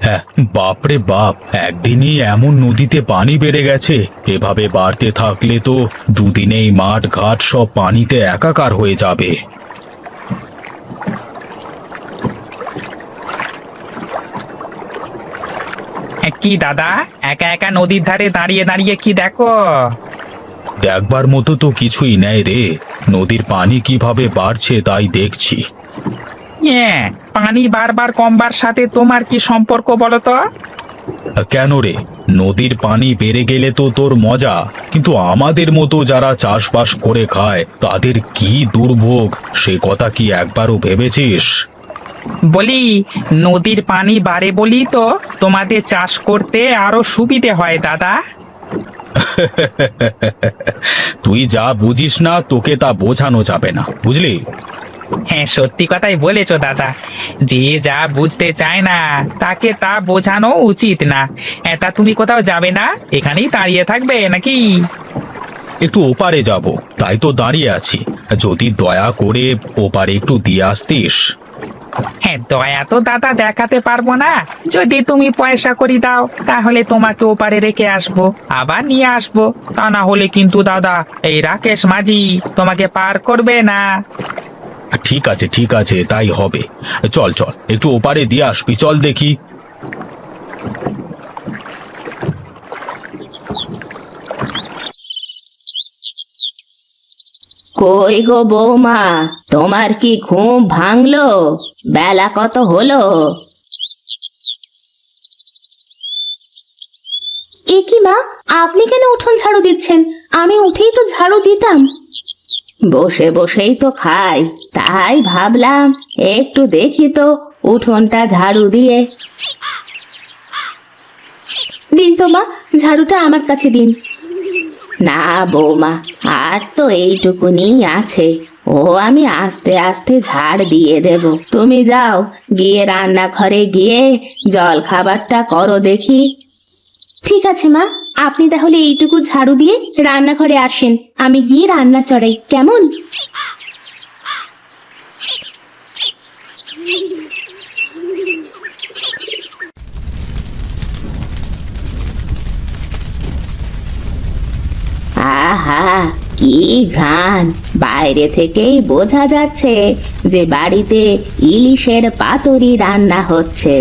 হ্যাঁ, বাপরে বাপ, একদিনই এমন নদীতে পানি বেড়ে গেছে। এভাবে বাড়তে থাকলে তো দুদিনেই মাঠ ঘাট সব পানিতে একাকার হয়ে যাবে। কি দাদা, একা একা নদীর ধারে দাঁড়িয়ে দাঁড়িয়ে কি দেখো? দেখবার মতো তো কিছুই নেই রে। নদীর পানি কিভাবে বাড়ছে তাই দেখছি। হ্যাঁ, পানি বারবার কমবার সাথে তোমার কি সম্পর্ক বলো তো? কেন রে? নদীর পানি বেড়ে গেলে তো তোর মজা, কিন্তু আমাদের মতো যারা চাষবাস করে খায় তাদের কি দুর্ভোগ, সে কথা কি একবারও ভেবেছিস? বলি, নদীর পানি বাড়ে বলি তো তোমাদের চাষ করতে আরো সুবিধে হয় দাদা। তুই যা বুঝিস না তোকে তা বোঝানো যাবে না, বুঝলি? হ্যাঁ, সত্যি কথাই বলেছো দাদা। যে যা বুঝতে চায় না তাকে তা বোঝানো উচিত না। তা তুমি কোথাও যাবে না? এখানেই দাঁড়িয়ে থাকবে নাকি? একটু ওপারে যাব, তাই তো দাঁড়িয়ে আছি। যদি দয়া করে ওপারে একটু দিয়ে আসতিস। হ্যাঁ, দয়া তো দাদা দেখাতে পারবো না। যদি তুমি পয়সা করি দাও তাহলে তোমাকে ওপারে রেখে আসবো, আবার নিয়ে আসবো। তা না হলে কিন্তু দাদা এই রাকেশ মাঝি তোমাকে পার করবে না। ঠিক আছে ঠিক আছে, তাই হবে। চল চল, একটু ওপারে দিয়ে আসবি, চল দেখি। কই গো বৌমা, তোমার কি ঘুম ভাঙলো? বেলা কত হলো? এ কি মা, আপনি কেন উঠোন ঝাড়ু দিচ্ছেন? আমি উঠেই তো ঝাড়ু দিতাম। বসে বসেই তো খাই, তাই ভাবলাম একটু দেখি তো উঠোনটা ঝাড়ু দিয়ে। দিন তো মা, ঝাড়ুটা আমার কাছে দিন। না বৌমা, আর তো এইটুকুনি আছে, ও আমি আস্তে আস্তে ঝাড় দিয়ে দেব। তুমি যাও, গিয়ে রান্নাঘরে গিয়ে জল খাবারটা করো দেখি। ঠিক আছে মা, আপনি তাহলে এইটুকু ঝাড়ু দিয়ে রান্নাঘরে আসেন, আমি গিয়ে রান্না চড়াই, কেমন? আহা, কি ঘ্রাণ! বাইরে থেকেই বোঝা যাচ্ছে যে বাড়িতে ইলিশের পাতুরি রান্না হচ্ছে।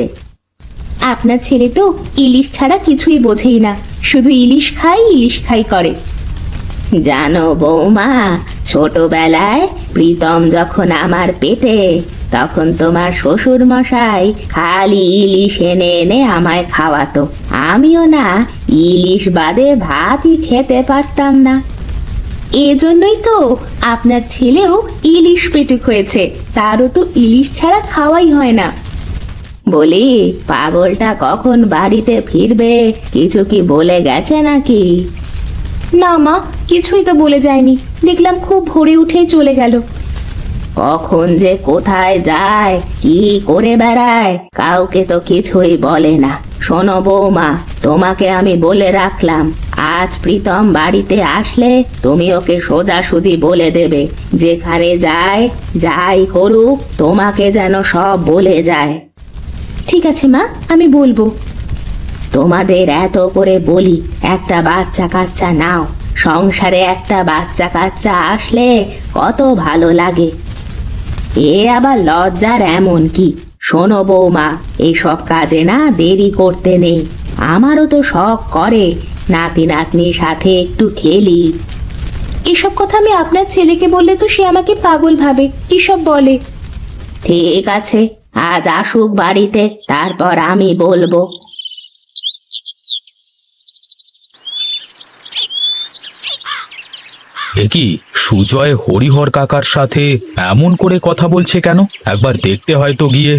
আপনার ছেলে তো ইলিশ ছাড়া কিছুই বোঝেই না, শুধু ইলিশ খাই করে। জানো বৌমা, ছোটবেলায় প্রীতম যখন আমার পেটে, তখন তোমার শ্বশুর মশাই খালি ইলিশ এনে এনে আমায় খাওয়াতো। আমিও না ইলিশ বাদে ভাতই খেতে পারতাম না। এজন্যই তো আপনার ছেলেও ইলিশ পেটুক হয়েছে, তারও তো ইলিশ ছাড়া খাওয়াই হয় না। বলি, পাগলটা কখন বাড়িতে ফিরবে, কিছু কি বলে গেছে নাকি? না মা, কিছুই তো বলে যায়নি, দেখলাম খুব ভোরে উঠেই চলে গেল। কখন যে কোথায় যায়, কি করে বেড়ায়, কাউকে তো কিছুই বলে না। শোনো বৌমা, তোমাকে আমি বলে রাখলাম, আজ প্রীতম বাড়িতে আসলে তুমি ওকে সোজাসুজি বলে দেবে, যেখানে যায় যাই করুক তোমাকে যেন সব বলে যায়। ঠিক আছে মা, আমি বলবো। তোমাদের এত করে বলি একটা বাচ্চা কাচ্চা নাও, সংসারে একটা বাচ্চা কাচ্চা আসলে কত ভালো লাগে। এ আবার লজ্জার এমন কি? শোনো বৌমা, এইসব কাজে না দেরি করতে নেই। আমারও তো শখ করে নাতি নাতনির সাথে একটু খেলি। এসব কথা আমি আপনার ছেলেকে বললে তো সে আমাকে পাগল ভাবে, এসব বলে। ঠিক আছে, আজ আসুক বাড়িতে, তারপর আমি বলবো। এ কি, সুজয় হরিহর কাকার সাথে এমন করে কথা বলছে কেন? একবার দেখতে হয় তো গিয়ে।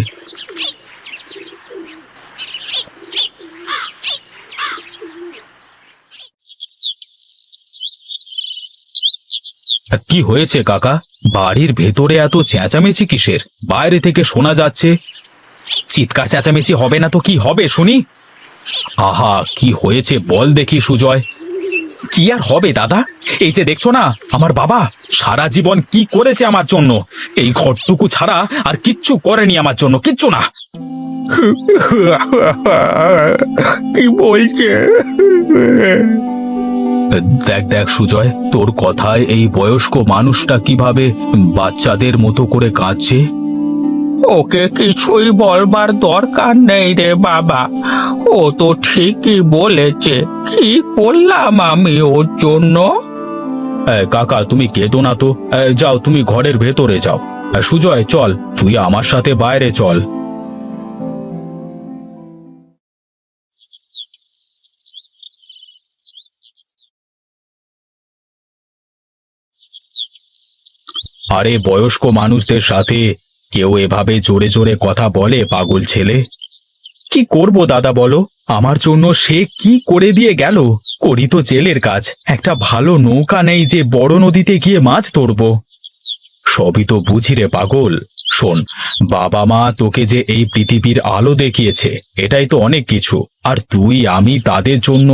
কি হয়েছে কাকা? বাড়ির ভেতরে এত চেঁচামেচি কিসের? বাইরে থেকে শোনা যাচ্ছে। চিৎকার চেঁচামেচি হবে না তো কি হবে শুনি? আহা, কি হয়েছে বল দেখি সুজয়। কি আর হবে দাদা, এই যে দেখছো না, আমার বাবা সারা জীবন কি করেছে আমার জন্য। এই ঘরটুকু ছাড়া আর কিচ্ছু করেনি আমার জন্য, কিচ্ছু না। কি বলছে? দেখ দেখ সুজয়, তোর কথায় এই বয়স্ক মানুষটা কিভাবে বাচ্চাদের মতো করে কাঁদছে। ওকে কিছুই বলবার দরকার নেই রে বাবা, ও তো ঠিকই বলেছে। কি করলাম আমি ওর জন্য? কাকা তুমি কেঁদো না তো, যাও তুমি ঘরের ভেতরে যাও। সুজয় চল, তুই আমার সাথে বাইরে চল। আরে বয়স্ক মানুষদের সাথে কেউ এভাবে জোরে জোরে কথা বলে? পাগল ছেলে। কি করব দাদা বলো, আমার জন্য সে কি করে দিয়ে গেল। করি তো জেলের কাজ, একটা ভালো নৌকা নেই যে বড় নদীতে গিয়ে মাছ ধরবো। সবই তো বুঝি রে পাগল। শোন, বাবা মা তোকে যে এই পৃথিবীর আলো দেখিয়েছে, এটাই তো অনেক কিছু। আর তুই আমি তাদের জন্য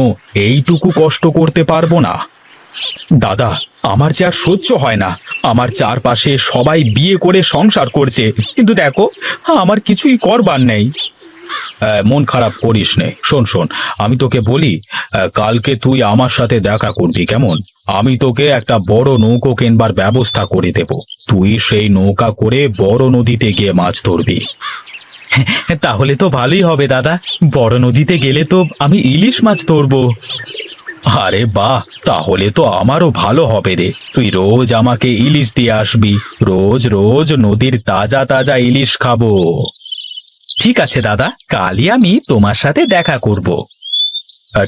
এইটুকু কষ্ট করতে পারবো না? দাদা, আমার যে আর সহ্য হয় না। আমার চারপাশে সবাই বিয়ে করে সংসার করছে, কিন্তু দেখো আমার কিছুই করবার নেই। মন খারাপ করিস নে। শোন শোন, আমি তোকে বলি, কালকে তুই আমার সাথে দেখা করবি কেমন? আমি তোকে একটা বড় নৌকো কেনবার ব্যবস্থা করে দেব। তুই সেই নৌকা করে বড় নদীতে গিয়ে মাছ ধরবি। তাহলে তো ভালোই হবে দাদা, বড় নদীতে গেলে তো আমি ইলিশ মাছ ধরবো। আরে বাহ, তাহলে তো আমারও ভালো হবে রে। তুই রোজ আমাকে ইলিশ দিয়ে আসবি, রোজ রোজ নদীর তাজা তাজা ইলিশ খাবো। ঠিক আছে দাদা, কালই আমি তোমার সাথে দেখা করব।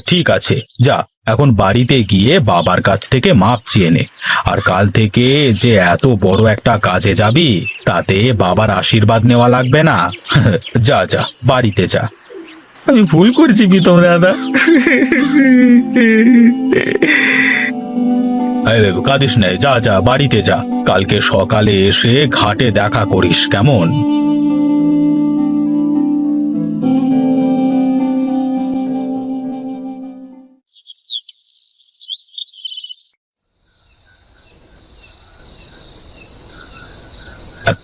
ঠিক আছে, যা এখন বাড়িতে গিয়ে বাবার কাছ থেকে মাপ চেয়ে নে। আর কাল থেকে যে এত বড় একটা কাজে যাবি, তাতে বাবার আশীর্বাদ নেওয়া লাগবে না। যা যা, বাড়িতে যা। আমি ভুল করছি প্রীতম দাদা। কাঁদিস না, যা যা বাড়িতে যা। কালকে সকালে এসে ঘাটে দেখা করিস কেমন?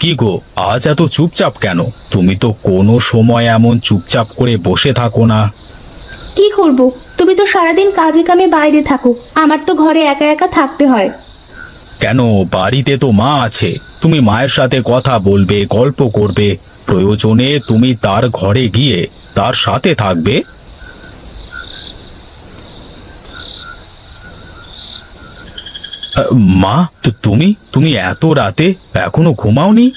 কি গো, আজ এত চুপচাপ কেন? তুমি তো কোনো সময় এমন চুপচাপ করে বসে থাকো না। কি করব, তুমি তো সারাদিন কাজে কামে বাইরে থাকো, আমার তো ঘরে একা একা থাকতে হয়। কেন, বাড়িতে তো মা আছে। তুমি মায়ের সাথে কথা বলবে, গল্প করবে। প্রয়োজনে তুমি তার ঘরে গিয়ে তার সাথে থাকবে। মা, তো তুমি তুমি এত রাতে এখনো ঘুমাওনি?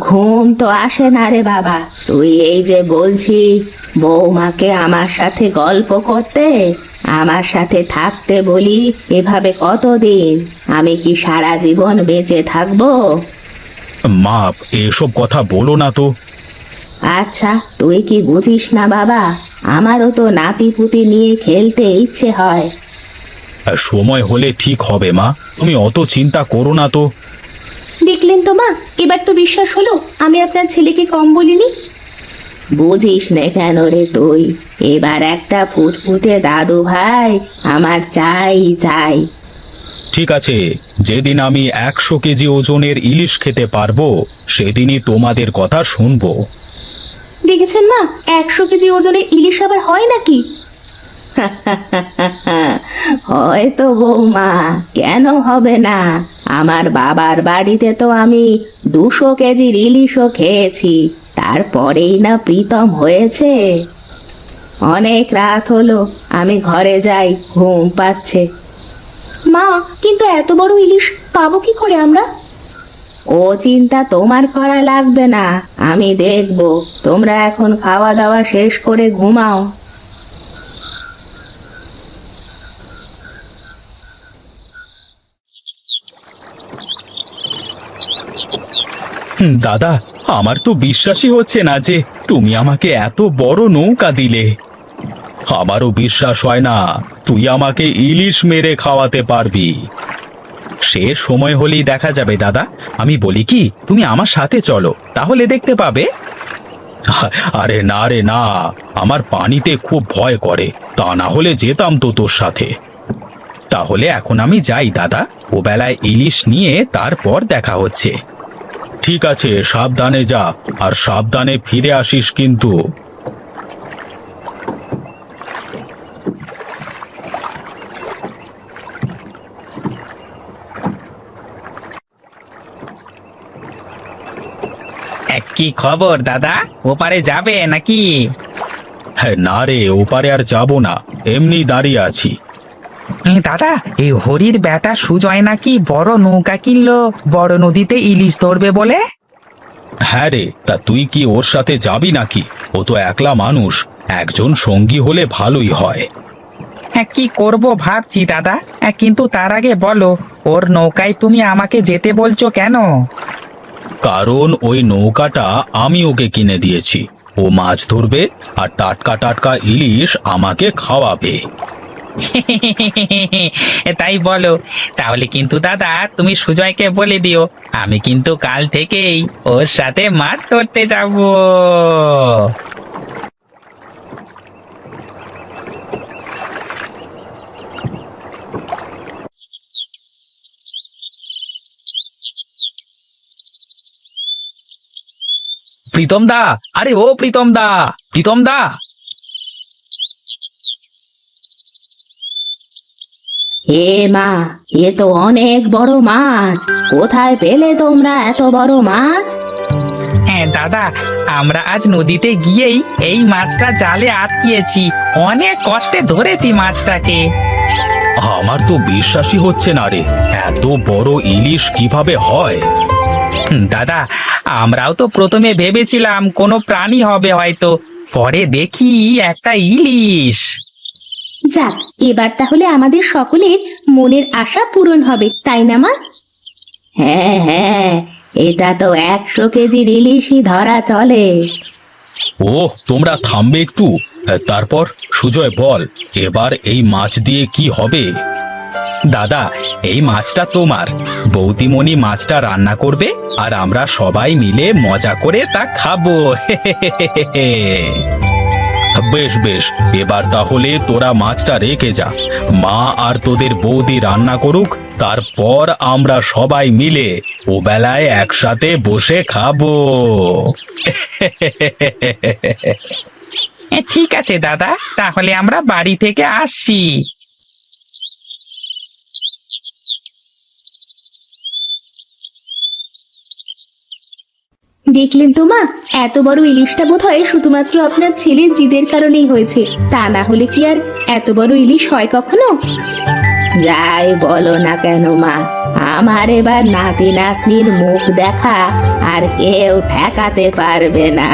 ঘুম তো আসে না রে বাবা। তুই এই যে বলছি বৌমাকে আমার সাথে গল্প করতে, আমার সাথে থাকতে বলি, এভাবে কতদিন? আমি কি সারা জীবন বেঁচে থাকবো? মা, এসব কথা বলো না তো। আচ্ছা, তুই কি বুঝিস না বাবা? আমারও তো নাতি পুতি নিয়ে খেলতে ইচ্ছে হয়। সময় হলে ঠিক হবে মা, তুমি অত চিন্তা করো না তো। দেখলেন তো মা, এবার তো বিশ্বাস হলো আমি আপনার ছেলেকে কম বলিনি। বুঝিস না কেন রে তুই? এবার একটা ফুটফুটে দাদু ভাই আমার চাই চাই। ঠিক আছে, যেদিন আমি 100 কেজি ওজনের ইলিশ খেতে পারবো, সেদিনই তোমাদের কথা শুনবো। দেখেছেন মা, 100 কেজি ওজনের ইলিশ আবার হয় নাকি? হয়তো বৌমা, কেন হবে না? আমার বাবার বাড়িতে তো আমি 200 কেজির ইলিশও খেয়েছি, তারপরেই না প্রীতম হয়েছে। অনেক রাত হলো, আমি ঘরে যাই, ঘুম পাচ্ছে। মা, কিন্তু এত বড় ইলিশ পাবো কি করে আমরা? ও চিন্তা তোমার করা লাগবে না, আমি দেখব। তোমরা এখন খাওয়া দাওয়া শেষ করে ঘুমাও। দাদা, আমার তো বিশ্বাসই হচ্ছে না যে তুমি আমাকে এত বড় নৌকা দিলে। আমারও বিশ্বাস হয় না তুই আমাকে ইলিশ মেরে খাওয়াতে পারবি। সে সময় হলেই দেখা যাবে দাদা। আমি বলি কি, তুমি আমার সাথে চলো, তাহলে দেখতে পাবে। আরে না রে না, আমার পানিতে খুব ভয় করে, তা না হলে যেতাম তো তোর সাথে। তাহলে এখন আমি যাই দাদা, ও বেলায় ইলিশ নিয়ে তারপর দেখা হচ্ছে। ঠিক আছে, সাবধানে যা, আর সাবধানে ফিরে আসিস কিন্তু। কি খবর দাদা, ওপারে যাবে নাকি? হ্যাঁ, না রে, ওপারে আর যাব না, এমনি দাঁড়িয়ে আছি। দাদা, এই হরির বেটা সুজয় নাকি বড় নৌকা কিনলো, বড় নদীতে ইলিশ ধরবে বলে। হ্যাঁ রে, তা তুই কি ওর সাথে যাবি নাকি? ও তো একলা মানুষ, একজন সঙ্গী হলে ভালোই হয়। হ্যাঁ, কি করব ভাবছি দাদা। কিন্তু তার আগে বলো, ওর নৌকায় তুমি আমাকে যেতে বলছো কেন? কারণ ওই নৌকাটা আমি ওকে কিনে দিয়েছি। ও মাছ ধরবে আর টাটকা টাটকা ইলিশ আমাকে খাওয়াবে। তাই বলো? তাহলে কিন্তু দাদা তুমি সুজয়কে বলে দিও, আমি কিন্তু কাল থেকেই ওর সাথে মাছ ধরতে যাব। প্রীতম দা, আরে ও প্রীতম দা, প্রীতম দা। হে মা, এ তো অনেক বড় মাছ। কোথায় পেলে তোমরা এত বড় মাছ? হ্যাঁ দাদা, আমরা আজ নদীতে গিয়েই এই মাছটা জালে আটকিয়েছি। অনেক কষ্টে ধরেছি মাছটাকে। আমার তো বিশ্বাসই হচ্ছে না রে, এত বড় ইলিশ কিভাবে হয়? দাদা, আমরাও তো প্রথমে ভেবেছিলাম কোনো প্রাণী হবে হয়তো, পরে দেখি একটা ইলিশ। যাক, এবার তাহলে আমাদের সকলের মনের আশা পূরণ হবে, তাই না মা? হ্যাঁ হ্যাঁ, এটা তো 100 কেজির ইলিশই ধরা চলে। ও, তোমরা থামবে একটু। তারপর সুজয় বল, এবার এই মাছ দিয়ে কি হবে? দাদা, এই মাছটা তোমার। বৌদিমণি মাছটা রান্না করবে আর আমরা সবাই মিলে মজা করে তা খাবো। বেশ বেশ, এবার তাহলে তোরা মাছটা রেখে যা, মা আর তোদের বৌদি রান্না করুক, তারপর আমরা সবাই মিলে ও বেলায় একসাথে বসে খাবো। ঠিক আছে দাদা, তাহলে আমরা বাড়ি থেকে আসছি। দেখলেন তো মা, এত বড় ইলিশটা বোধহয় শুধুমাত্র আপনার ছেলের জিদের কারণেই হয়েছে, তা না হলে কি আর এত বড় ইলিশ হয় কখনো? যাই বলো না কেন মা, আমার এবার নাতি নাতনির মুখ দেখা আর কেউ ঠেকাতে পারবে না।